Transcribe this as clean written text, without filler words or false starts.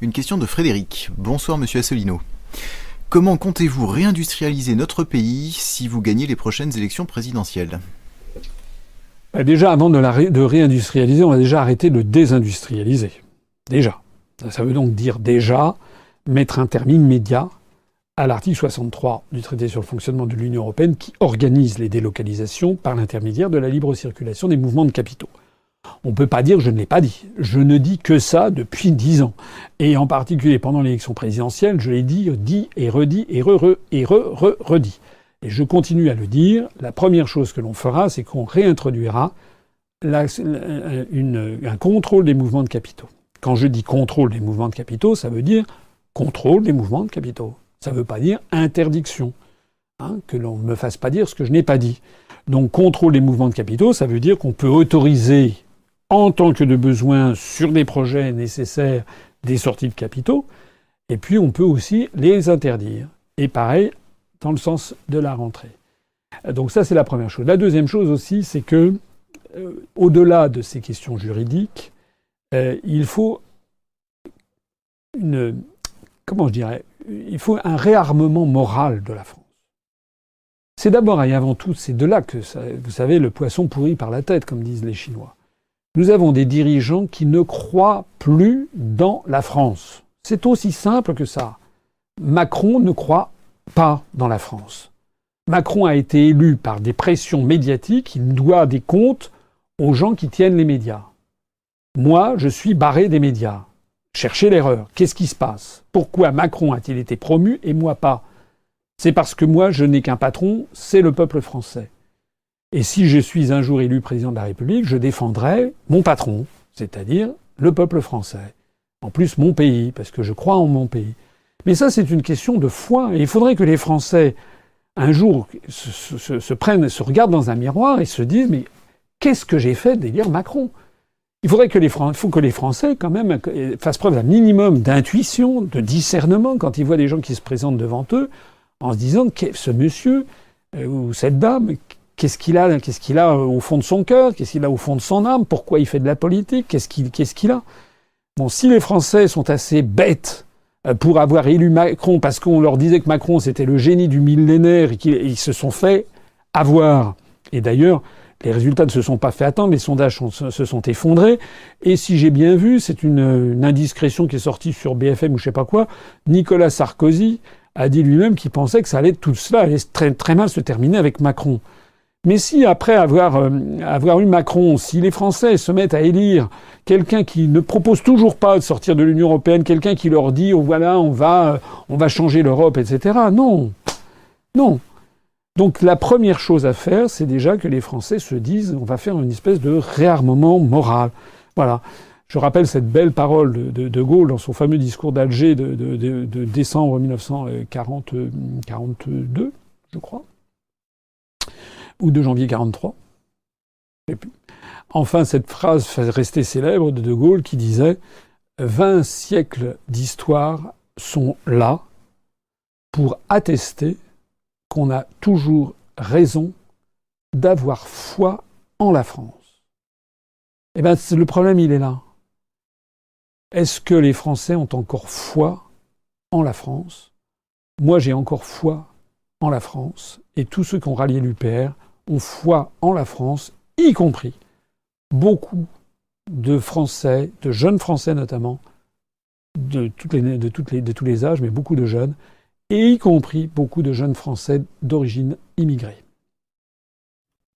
Une question de Frédéric. Bonsoir Monsieur Asselineau. Comment comptez-vous réindustrialiser notre pays si vous gagnez les prochaines élections présidentielles ? Déjà, avant de réindustrialiser, on va déjà arrêter de désindustrialiser. Déjà. Ça veut donc dire déjà mettre un terme immédiat à l'article 63 du traité sur le fonctionnement de l'Union européenne qui organise les délocalisations par l'intermédiaire de la libre circulation des mouvements de capitaux. On ne peut pas dire que je ne l'ai pas dit. Je ne dis que ça depuis 10 ans. Et en particulier pendant l'élection présidentielle, je l'ai dit et redit et redit. Et je continue à le dire. La première chose que l'on fera, c'est qu'on réintroduira un contrôle des mouvements de capitaux. Quand je dis contrôle des mouvements de capitaux, ça veut dire contrôle des mouvements de capitaux. Ça ne veut pas dire interdiction. Que l'on ne me fasse pas dire ce que je n'ai pas dit. Donc contrôle des mouvements de capitaux, ça veut dire qu'on peut autoriser en tant que de besoin sur des projets nécessaires des sorties de capitaux, et puis on peut aussi les interdire. Et pareil, dans le sens de la rentrée. Donc ça, c'est la première chose. La deuxième chose aussi, c'est que, au-delà de ces questions juridiques, il faut il faut un réarmement moral de la France. C'est d'abord et avant tout, c'est de là que, vous savez, le poisson pourrit par la tête, comme disent les Chinois. Nous avons des dirigeants qui ne croient plus dans la France. C'est aussi simple que ça. Macron ne croit pas dans la France. Macron a été élu par des pressions médiatiques. Il doit des comptes aux gens qui tiennent les médias. Moi, je suis barré des médias. Cherchez l'erreur. Qu'est-ce qui se passe ? Pourquoi Macron a-t-il été promu et moi pas ? C'est parce que moi, je n'ai qu'un patron, c'est le peuple français. Et si je suis un jour élu président de la République, je défendrai mon patron, c'est-à-dire le peuple français. En plus, mon pays, parce que je crois en mon pays. Mais ça, c'est une question de foi. Et il faudrait que les Français, un jour, se regardent dans un miroir et se disent « Mais qu'est-ce que j'ai fait d'élire Macron ?» Il faut que les Français, quand même, fassent preuve d'un minimum d'intuition, de discernement, quand ils voient des gens qui se présentent devant eux, en se disant « Ce monsieur ou cette dame, qu'est-ce qu'il a au fond de son cœur ? Qu'est-ce qu'il a au fond de son âme ? Pourquoi il fait de la politique ? Qu'est-ce qu'il a ?» Bon, si les Français sont assez bêtes pour avoir élu Macron parce qu'on leur disait que Macron c'était le génie du millénaire et qu'ils se sont fait avoir. Et d'ailleurs, les résultats ne se sont pas fait attendre, les sondages se sont effondrés. Et si j'ai bien vu, c'est une indiscrétion qui est sortie sur BFM ou je sais pas quoi, Nicolas Sarkozy a dit lui-même qu'il pensait que tout cela allait très, très mal se terminer avec Macron. Mais si, après avoir eu Macron, si les Français se mettent à élire quelqu'un qui ne propose toujours pas de sortir de l'Union européenne, quelqu'un qui leur dit oh, voilà, on va changer l'Europe, etc. Non. Donc la première chose à faire, c'est déjà que les Français se disent on va faire une espèce de réarmement moral. Voilà. Je rappelle cette belle parole de Gaulle dans son fameux discours d'Alger de décembre 1942, je crois. Ou de janvier 43. Enfin, cette phrase fait rester célèbre de Gaulle qui disait « 20 siècles d'histoire sont là pour attester qu'on a toujours raison d'avoir foi en la France. » Eh bien, le problème, il est là. Est-ce que les Français ont encore foi en la France ? Moi, j'ai encore foi en la France, et tous ceux qui ont rallié l'UPR ont foi en la France, y compris beaucoup de Français, de jeunes Français notamment, de tous les âges, mais beaucoup de jeunes, et y compris beaucoup de jeunes Français d'origine immigrée.